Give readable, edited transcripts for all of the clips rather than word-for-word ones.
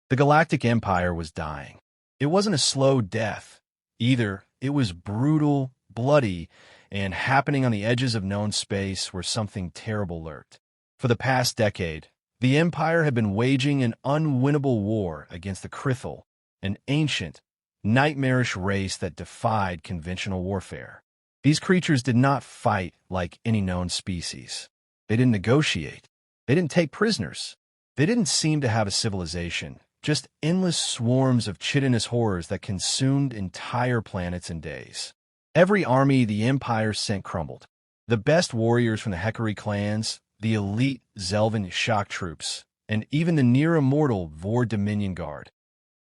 The Galactic Empire was dying. It wasn't a slow death. Either it was brutal, bloody, and happening on the edges of known space where something terrible lurked. For the past decade, the Empire had been waging an unwinnable war against the Krithal, an ancient, nightmarish race that defied conventional warfare. These creatures did not fight like any known species. They didn't negotiate. They didn't take prisoners. They didn't seem to have a civilization, just endless swarms of chitinous horrors that consumed entire planets in days. Every army the Empire sent crumbled. The best warriors from the Hekari clans, the elite Zelvan shock troops, and even the near-immortal Vor Dominion Guard,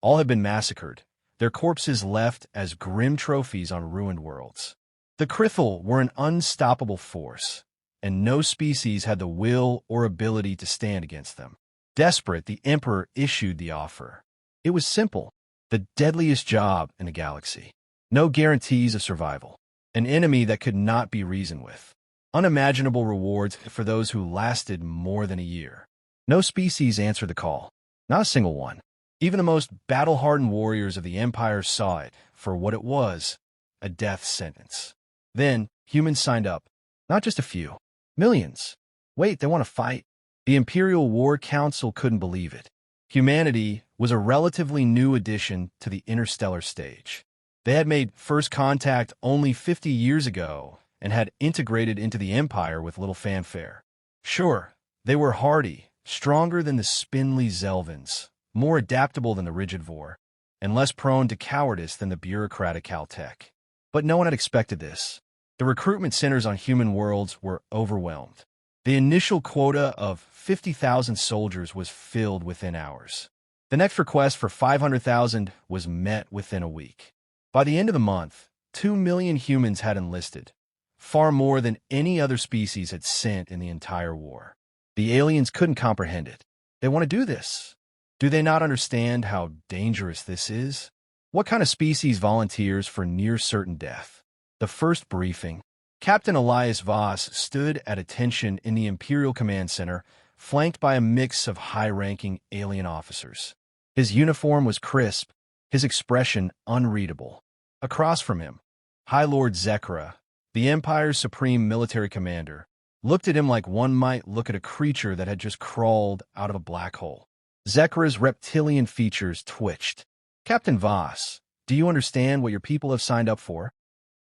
all had been massacred, their corpses left as grim trophies on ruined worlds. The Krithal were an unstoppable force, and no species had the will or ability to stand against them. Desperate, the Emperor issued the offer. It was simple, the deadliest job in the galaxy. No guarantees of survival. An enemy that could not be reasoned with. Unimaginable rewards for those who lasted more than a year. No species answered the call. Not a single one. Even the most battle-hardened warriors of the Empire saw it for what it was, a death sentence. Then, humans signed up. Not just a few. Millions. Wait, they want to fight? The Imperial War Council couldn't believe it. Humanity was a relatively new addition to the interstellar stage. They had made first contact only 50 years ago and had integrated into the Empire with little fanfare. Sure, they were hardy, stronger than the spindly Zelvans, more adaptable than the rigid Vor, and less prone to cowardice than the bureaucratic Caltech. But no one had expected this. The recruitment centers on human worlds were overwhelmed. The initial quota of 50,000 soldiers was filled within hours. The next request for 500,000 was met within a week. By the end of the month, 2 million humans had enlisted, far more than any other species had sent in the entire war. The aliens couldn't comprehend it. They want to do this. Do they not understand how dangerous this is? What kind of species volunteers for near-certain death? The first briefing. Captain Elias Voss stood at attention in the Imperial Command Center, flanked by a mix of high-ranking alien officers. His uniform was crisp, his expression unreadable. Across from him, High Lord Zekra, the Empire's supreme military commander, looked at him like one might look at a creature that had just crawled out of a black hole. Zekra's reptilian features twitched. Captain Voss, do you understand what your people have signed up for?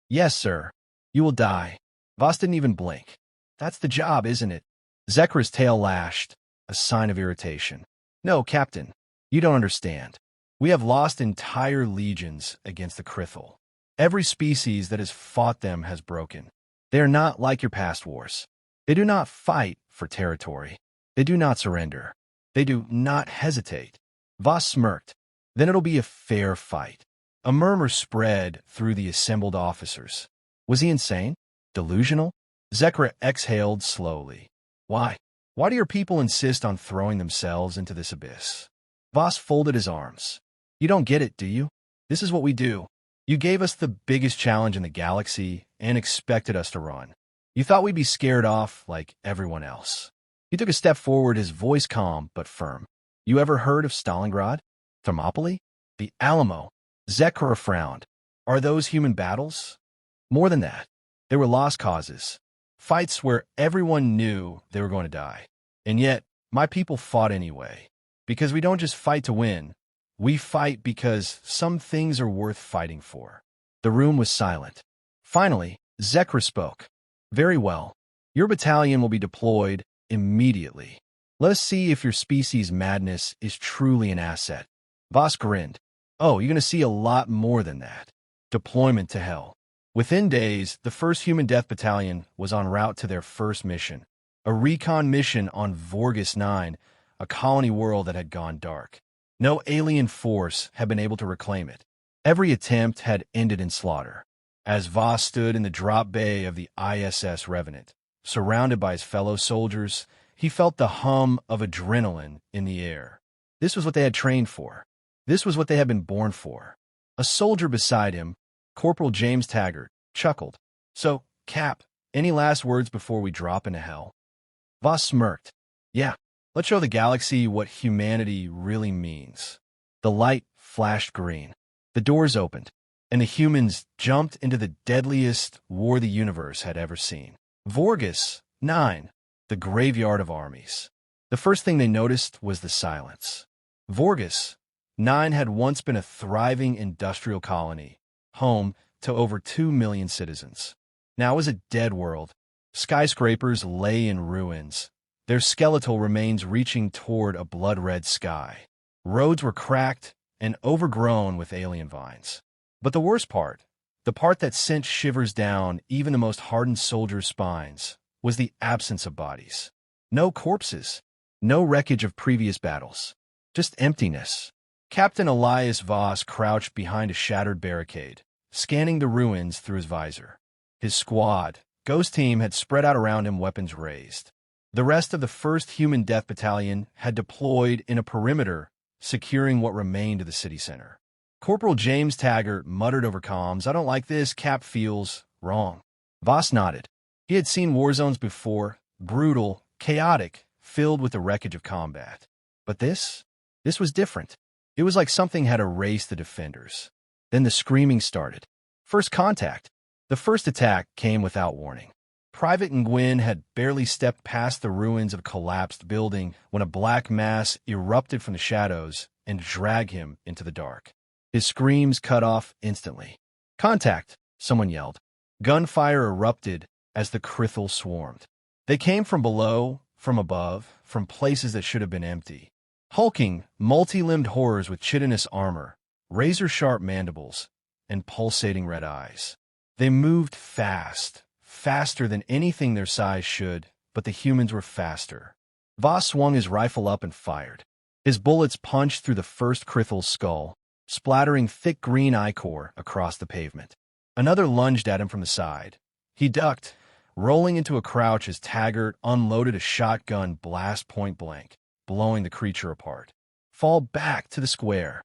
Yes, sir. You will die. Voss didn't even blink. That's the job, isn't it? Zekra's tail lashed, a sign of irritation. No, Captain, you don't understand. We have lost entire legions against the Krithal. Every species that has fought them has broken. They are not like your past wars. They do not fight for territory. They do not surrender. They do not hesitate. Voss smirked. Then it'll be a fair fight. A murmur spread through the assembled officers. Was he insane? Delusional? Zekra exhaled slowly. Why? Why do your people insist on throwing themselves into this abyss? Voss folded his arms. You don't get it, do you? This is what we do. You gave us the biggest challenge in the galaxy and expected us to run. You thought we'd be scared off like everyone else. He took a step forward, his voice calm but firm. You ever heard of Stalingrad? Thermopylae? The Alamo? Zekra frowned. Are those human battles? More than that. They were lost causes. Fights where everyone knew they were going to die. And yet, my people fought anyway. Because we don't just fight to win. We fight because some things are worth fighting for. The room was silent. Finally, Zekra spoke. Very well. Your battalion will be deployed immediately. Let us see if your species' madness is truly an asset. Voss grinned. Oh, you're going to see a lot more than that. Deployment to hell. Within days, the 1st Human Death Battalion was en route to their first mission. A recon mission on Vorgus 9, a colony world that had gone dark. No alien force had been able to reclaim it. Every attempt had ended in slaughter. As Voss stood in the drop bay of the ISS Revenant, surrounded by his fellow soldiers, he felt the hum of adrenaline in the air. This was what they had trained for. This was what they had been born for. A soldier beside him, Corporal James Taggart, chuckled. So, Cap, any last words before we drop into hell? Voss smirked. Yeah, let's show the galaxy what humanity really means. The light flashed green. The doors opened, and the humans jumped into the deadliest war the universe had ever seen. Vorgus 9, the graveyard of armies. The first thing they noticed was the silence. Vorgus 9 had once been a thriving industrial colony, home to over 2 million citizens. Now it was a dead world. Skyscrapers lay in ruins, their skeletal remains reaching toward a blood-red sky. Roads were cracked and overgrown with alien vines. But the worst part, the part that sent shivers down even the most hardened soldiers' spines, was the absence of bodies. No corpses, no wreckage of previous battles, just emptiness. Captain Elias Voss crouched behind a shattered barricade, scanning the ruins through his visor. His squad, Ghost Team, had spread out around him, weapons raised. The rest of the 1st Human Death Battalion had deployed in a perimeter, securing what remained of the city center. Corporal James Taggart muttered over comms, "I don't like this, Cap feels wrong." Voss nodded. He had seen war zones before, brutal, chaotic, filled with the wreckage of combat. But this was different. It was like something had erased the defenders. Then the screaming started. First contact. The first attack came without warning. Private Nguyen had barely stepped past the ruins of a collapsed building when a black mass erupted from the shadows and dragged him into the dark. His screams cut off instantly. "Contact!" someone yelled. Gunfire erupted as the Krithal swarmed. They came from below, from above, from places that should have been empty. Hulking, multi-limbed horrors with chitinous armor, razor-sharp mandibles, and pulsating red eyes. They moved fast, faster than anything their size should, but the humans were faster. Voss swung his rifle up and fired. His bullets punched through the first Krithal's skull, splattering thick green ichor across the pavement. Another lunged at him from the side. He ducked, rolling into a crouch as Taggart unloaded a shotgun blast point blank, blowing the creature apart. "Fall back to the square."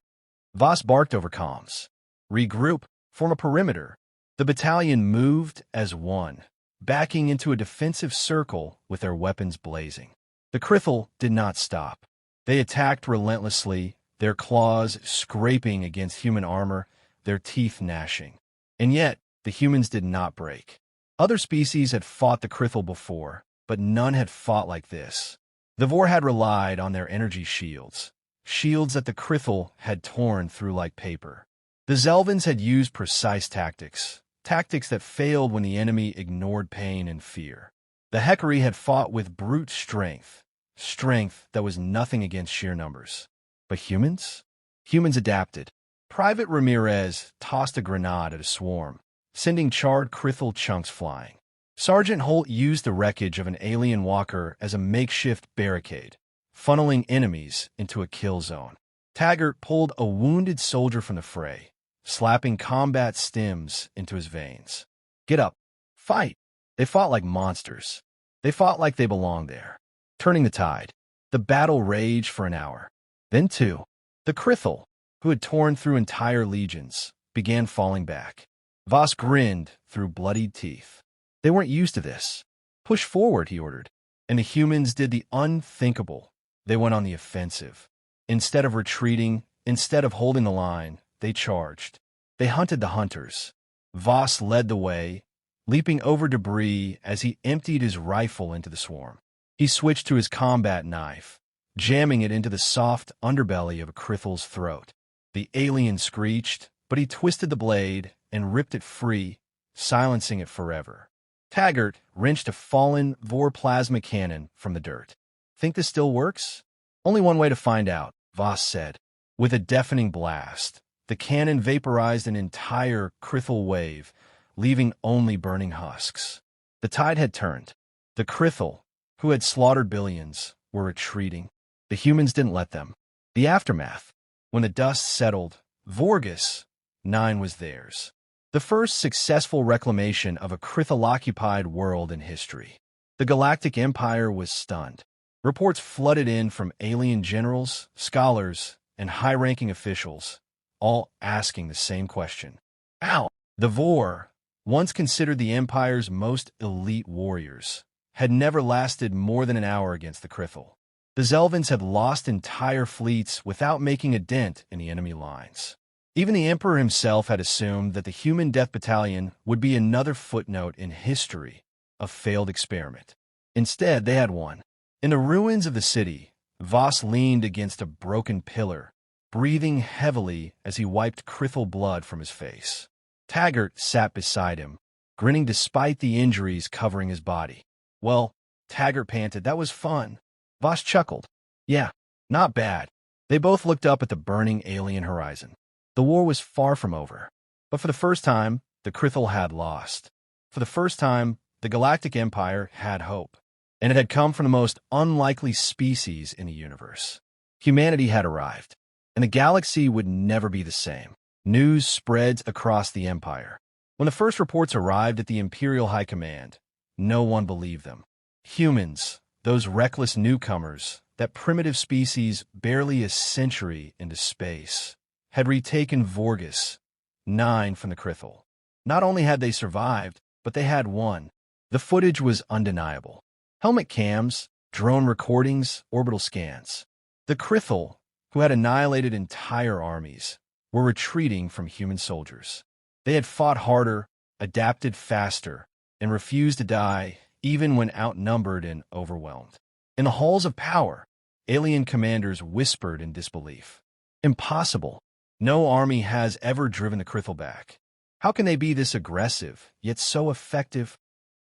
Voss barked over comms. "Regroup, form a perimeter." The battalion moved as one, backing into a defensive circle with their weapons blazing. The Krithal did not stop. They attacked relentlessly, their claws scraping against human armor, their teeth gnashing. And yet, the humans did not break. Other species had fought the Krithal before, but none had fought like this. The Vor had relied on their energy shields, shields that the Krithal had torn through like paper. The Zelvins had used precise tactics, tactics that failed when the enemy ignored pain and fear. The Hekari had fought with brute strength, strength that was nothing against sheer numbers. But humans? Humans adapted. Private Ramirez tossed a grenade at a swarm, sending charred Krithal chunks flying. Sergeant Holt used the wreckage of an alien walker as a makeshift barricade, funneling enemies into a kill zone. Taggart pulled a wounded soldier from the fray, slapping combat stims into his veins. "Get up. Fight." They fought like monsters. They fought like they belonged there, turning the tide. The battle raged for an hour. Then two. The Krithal, who had torn through entire legions, began falling back. Voss grinned through bloodied teeth. They weren't used to this. "Push forward," he ordered. And the humans did the unthinkable. They went on the offensive. Instead of retreating, instead of holding the line, they charged. They hunted the hunters. Voss led the way, leaping over debris as he emptied his rifle into the swarm. He switched to his combat knife, jamming it into the soft underbelly of a Krithal's throat. The alien screeched, but he twisted the blade and ripped it free, silencing it forever. Taggart wrenched a fallen Vor plasma cannon from the dirt. "Think this still works?" "Only one way to find out," Voss said. With a deafening blast, the cannon vaporized an entire Krithal wave, leaving only burning husks. The tide had turned. The Krithal, who had slaughtered billions, were retreating. The humans didn't let them. The aftermath. When the dust settled, Vorgus 9 was theirs. The first successful reclamation of a Krithal-occupied world in history. The Galactic Empire was stunned. Reports flooded in from alien generals, scholars, and high-ranking officials, all asking the same question. How? The Vor, once considered the Empire's most elite warriors, had never lasted more than an hour against the Krithal. The Zelvins had lost entire fleets without making a dent in the enemy lines. Even the Emperor himself had assumed that the Human Death Battalion would be another footnote in history, a failed experiment. Instead, they had won. In the ruins of the city, Voss leaned against a broken pillar, breathing heavily as he wiped Crithel blood from his face. Taggart sat beside him, grinning despite the injuries covering his body. Well, Taggart panted, that was fun. Voss chuckled. Yeah, not bad. They both looked up at the burning alien horizon. The war was far from over. But for the first time, the Crithel had lost. For the first time, the Galactic Empire had hope. And it had come from the most unlikely species in the universe. Humanity had arrived. And the galaxy would never be the same. News spreads across the Empire. When the first reports arrived at the Imperial High Command, no one believed them. Humans, those reckless newcomers, that primitive species barely a century into space, had retaken Vorgus, 9 from the Crithel. Not only had they survived, but they had won. The footage was undeniable. Helmet cams, drone recordings, orbital scans. The Crithel, who had annihilated entire armies, were retreating from human soldiers. They had fought harder, adapted faster, and refused to die even when outnumbered and overwhelmed. In the halls of power, alien commanders whispered in disbelief. Impossible. No army has ever driven the Crithel back. How can they be this aggressive, yet so effective?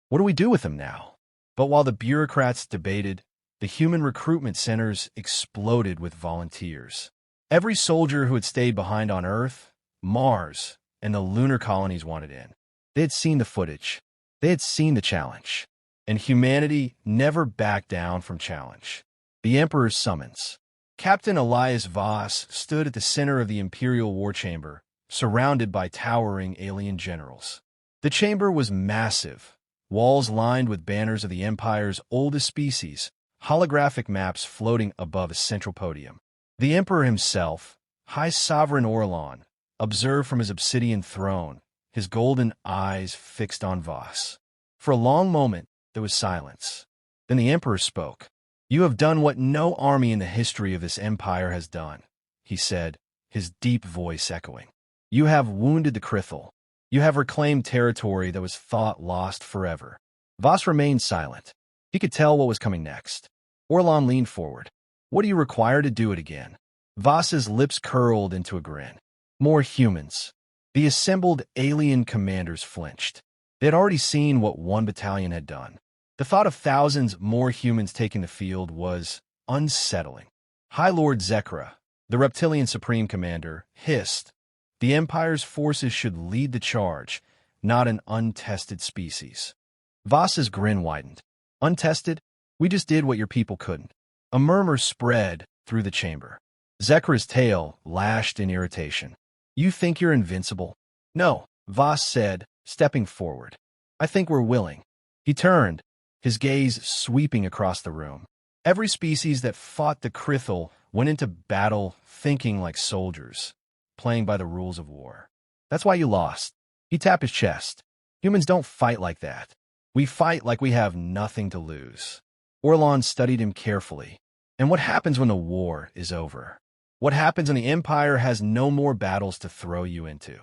What do we do with them now? But while the bureaucrats debated, the human recruitment centers exploded with volunteers. Every soldier who had stayed behind on Earth, Mars, and the lunar colonies wanted in. They had seen the footage. They had seen the challenge. And humanity never backed down from challenge. The Emperor's summons. Captain Elias Voss stood at the center of the Imperial War Chamber, surrounded by towering alien generals. The chamber was massive, walls lined with banners of the Empire's oldest species, holographic maps floating above a central podium. The Emperor himself, High Sovereign Orlan, observed from his obsidian throne, his golden eyes fixed on Voss. For a long moment, there was silence. Then the Emperor spoke. You have done what no army in the history of this empire has done, he said, his deep voice echoing. You have wounded the Crithel. You have reclaimed territory that was thought lost forever. Voss remained silent. He could tell what was coming next. Orlan leaned forward. What do you require to do it again? Voss's lips curled into a grin. More humans. The assembled alien commanders flinched. They had already seen what one battalion had done. The thought of thousands more humans taking the field was unsettling. High Lord Zekra, the reptilian supreme commander, hissed, the Empire's forces should lead the charge, not an untested species. Voss's grin widened. Untested? We just did what your people couldn't. A murmur spread through the chamber. Zekra's tail lashed in irritation. You think you're invincible? No, Voss said, stepping forward. I think we're willing. He turned, his gaze sweeping across the room. Every species that fought the Crithel went into battle thinking like soldiers, playing by the rules of war. That's why you lost. He tapped his chest. Humans don't fight like that. We fight like we have nothing to lose. Orlan studied him carefully. And what happens when the war is over? What happens when the Empire has no more battles to throw you into?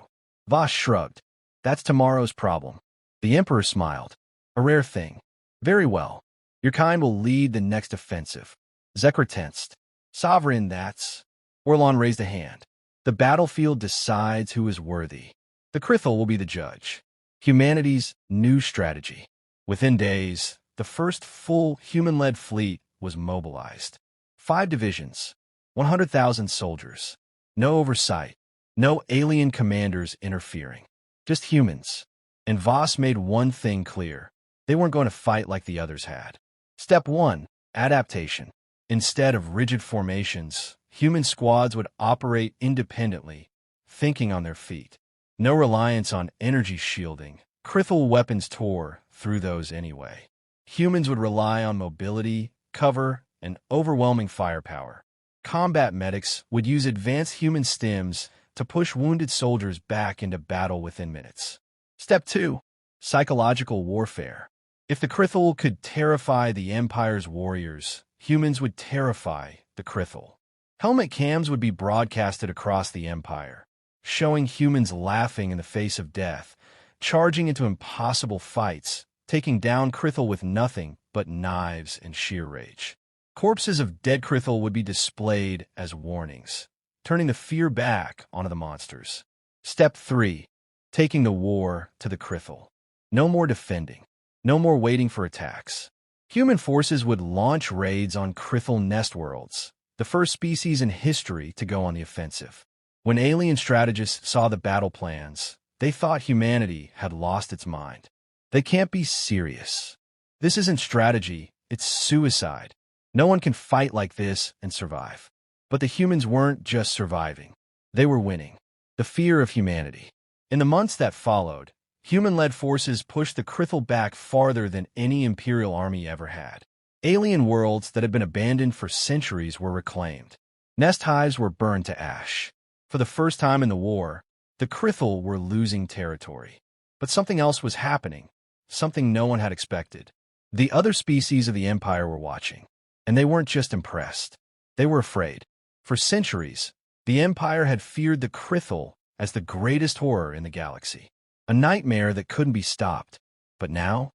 Voss shrugged. That's tomorrow's problem. The Emperor smiled. A rare thing. Very well. Your kind will lead the next offensive. Zekra tensed. Sovereign, that's... Orlan raised a hand. The battlefield decides who is worthy. The Crithel will be the judge. Humanity's new strategy. Within days, the first full human-led fleet was mobilized. 5 divisions, 100,000 soldiers. No oversight, no alien commanders interfering. Just humans. And Voss made one thing clear. They weren't going to fight like the others had. Step 1, adaptation. Instead of rigid formations, human squads would operate independently, thinking on their feet. No reliance on energy shielding. Crithel weapons tore through those anyway. Humans would rely on mobility, cover, and overwhelming firepower. Combat medics would use advanced human stims to push wounded soldiers back into battle within minutes. Step 2, psychological warfare. If the Crithel could terrify the Empire's warriors, humans would terrify the Krithel. Helmet cams would be broadcasted across the Empire, showing humans laughing in the face of death, charging into impossible fights, taking down Krithel with nothing but knives and sheer rage. Corpses of dead Krithel would be displayed as warnings, turning the fear back onto the monsters. Step 3. Taking the war to the Krithel. No more defending. No more waiting for attacks. Human forces would launch raids on Krithel nest worlds, the first species in history to go on the offensive. When alien strategists saw the battle plans, they thought humanity had lost its mind. They can't be serious. This isn't strategy, it's suicide. No one can fight like this and survive. But the humans weren't just surviving. They were winning. The fear of humanity. In the months that followed, human-led forces pushed the Krithel back farther than any Imperial army ever had. Alien worlds that had been abandoned for centuries were reclaimed. Nest hives were burned to ash. For the first time in the war, the Krithel were losing territory. But something else was happening, something no one had expected. The other species of the Empire were watching, and they weren't just impressed. They were afraid. For centuries, the Empire had feared the Krithel as the greatest horror in the galaxy. A nightmare that couldn't be stopped. But now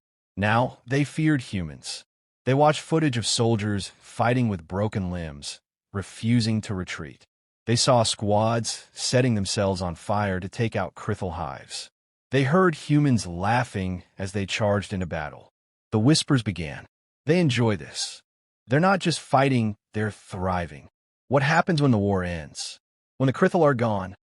they feared humans. They watched footage of soldiers fighting with broken limbs, refusing to retreat. They saw squads setting themselves on fire to take out Krithel hives. They heard humans laughing as they charged into battle. The whispers began. They enjoy this. They're not just fighting, they're thriving. What happens when the war ends? When the Krithel are gone?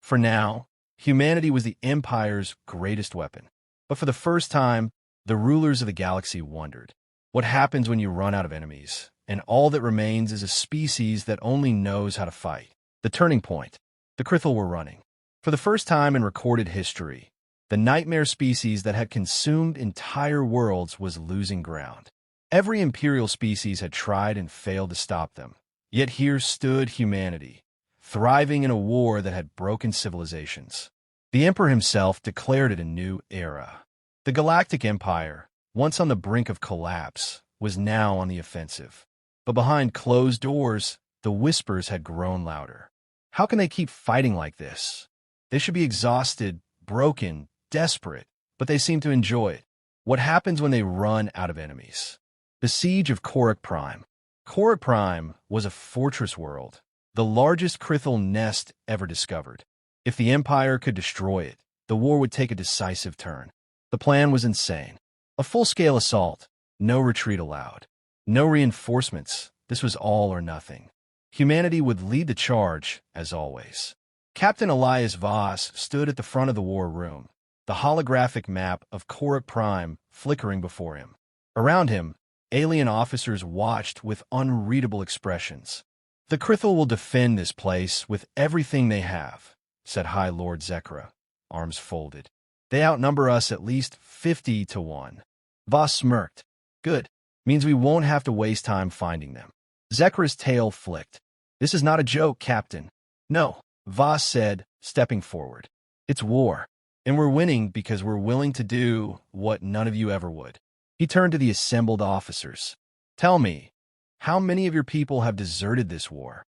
For now, humanity was the Empire's greatest weapon. But for the first time, the rulers of the galaxy wondered. What happens when you run out of enemies, and all that remains is a species that only knows how to fight? The turning point. The Krithel were running. For the first time in recorded history, the nightmare species that had consumed entire worlds was losing ground. Every Imperial species had tried and failed to stop them. Yet here stood humanity, thriving in a war that had broken civilizations. The Emperor himself declared it a new era. The Galactic Empire, once on the brink of collapse, was now on the offensive. But behind closed doors, the whispers had grown louder. How can they keep fighting like this? They should be exhausted, broken, desperate, but they seem to enjoy it. What happens when they run out of enemies? The Siege of Korak Prime. Korak Prime was a fortress world, the largest Krithel nest ever discovered. If the Empire could destroy it, the war would take a decisive turn. The plan was insane. A full-scale assault, no retreat allowed. No reinforcements, this was all or nothing. Humanity would lead the charge, as always. Captain Elias Voss stood at the front of the war room, the holographic map of Korak Prime flickering before him. Around him, alien officers watched with unreadable expressions. "The Krithel will defend this place with everything they have," said High Lord Zekra, arms folded. "They outnumber us at least 50 to 1. Voss smirked. "Good. Means we won't have to waste time finding them." Zekra's tail flicked. "This is not a joke, Captain." "No," Voss said, stepping forward. "It's war. And we're winning because we're willing to do what none of you ever would." He turned to the assembled officers. "Tell me, how many of your people have deserted this war?"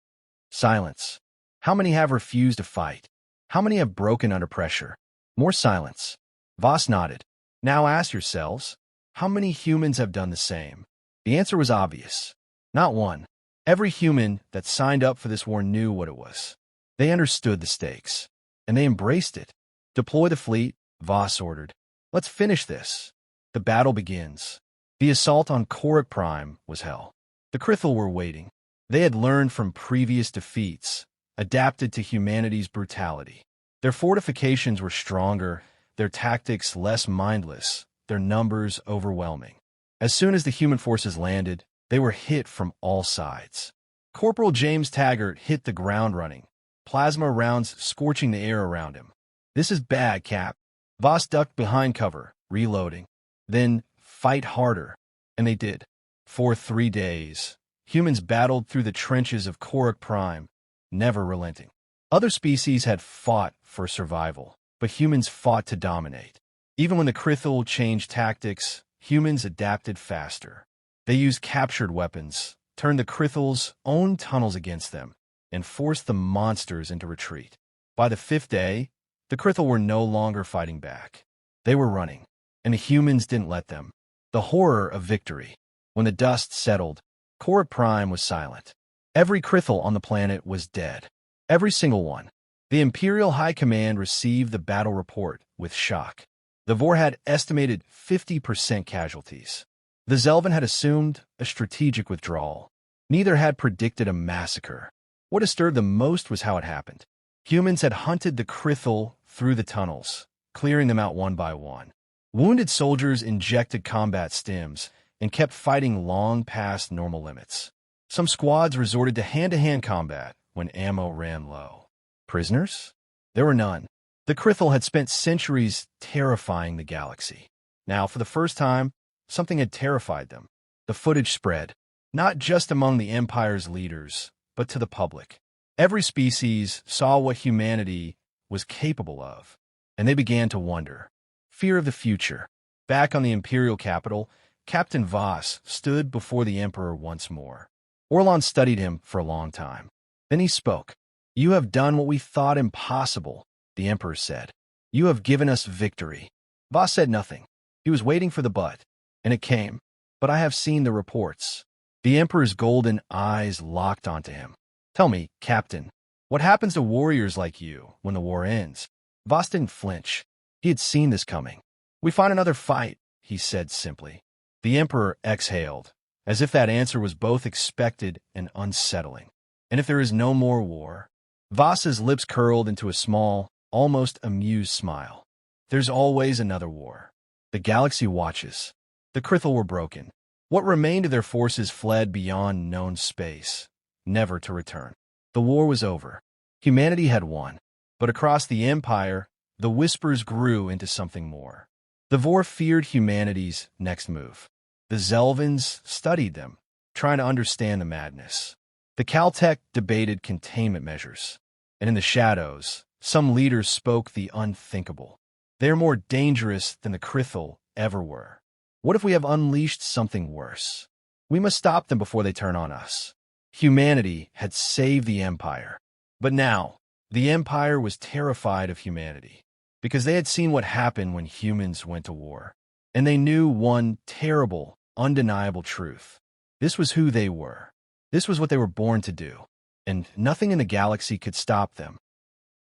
Silence. "How many have refused to fight? How many have broken under pressure?" More silence. Voss nodded. "Now ask yourselves, how many humans have done the same?" The answer was obvious. Not one. Every human that signed up for this war knew what it was. They understood the stakes, and they embraced it. "Deploy the fleet," Voss ordered. "Let's finish this." The battle begins. The assault on Korak Prime was hell. The Krithel were waiting. They had learned from previous defeats, adapted to humanity's brutality. Their fortifications were stronger, their tactics less mindless, their numbers overwhelming. As soon as the human forces landed, they were hit from all sides. Corporal James Taggart hit the ground running, plasma rounds scorching the air around him. "This is bad, Cap." Voss ducked behind cover, reloading. "Then fight harder." And they did. For 3 days, humans battled through the trenches of Korak Prime, never relenting. Other species had fought for survival, but humans fought to dominate. Even when the Krithel changed tactics, humans adapted faster. They used captured weapons, turned the Krithel's own tunnels against them, and forced the monsters into retreat. By the fifth day, the Krithel were no longer fighting back. They were running, and the humans didn't let them. The horror of victory. When the dust settled, Korra Prime was silent. Every Krithel on the planet was dead. Every single one. The Imperial High Command received the battle report with shock. The Vor had estimated 50% casualties. The Zelven had assumed a strategic withdrawal. Neither had predicted a massacre. What disturbed them most was how it happened. Humans had hunted the Krithel through the tunnels, clearing them out one by one. Wounded soldiers injected combat stims and kept fighting long past normal limits. Some squads resorted to hand-to-hand combat when ammo ran low. Prisoners? There were none. The Krithel had spent centuries terrifying the galaxy. Now, for the first time, something had terrified them. The footage spread, not just among the Empire's leaders, but to the public. Every species saw what humanity was capable of, and they began to wonder. Fear of the future. Back on the Imperial capital, Captain Voss stood before the Emperor once more. Orlon studied him for a long time. Then he spoke. "You have done what we thought impossible," the Emperor said. "You have given us victory." Voss said nothing. He was waiting for the but, and it came. "But I have seen the reports." The Emperor's golden eyes locked onto him. "Tell me, Captain, what happens to warriors like you when the war ends?" Voss didn't flinch. He had seen this coming. "We find another fight," he said simply. The Emperor exhaled, as if that answer was both expected and unsettling. "And if there is no more war?" Voss's lips curled into a small, almost amused smile. "There's always another war. The galaxy watches." The Krithel were broken. What remained of their forces fled beyond known space, never to return. The war was over. Humanity had won. But across the Empire, the whispers grew into something more. The Vor feared humanity's next move. The Zelvins studied them, trying to understand the madness. The Caltech debated containment measures. And in the shadows, some leaders spoke the unthinkable. They're more dangerous than the Krithel ever were. What if we have unleashed something worse? We must stop them before they turn on us. Humanity had saved the Empire. But now, the Empire was terrified of humanity, because they had seen what happened when humans went to war. And they knew one terrible, undeniable truth. This was who they were. This was what they were born to do. And nothing in the galaxy could stop them,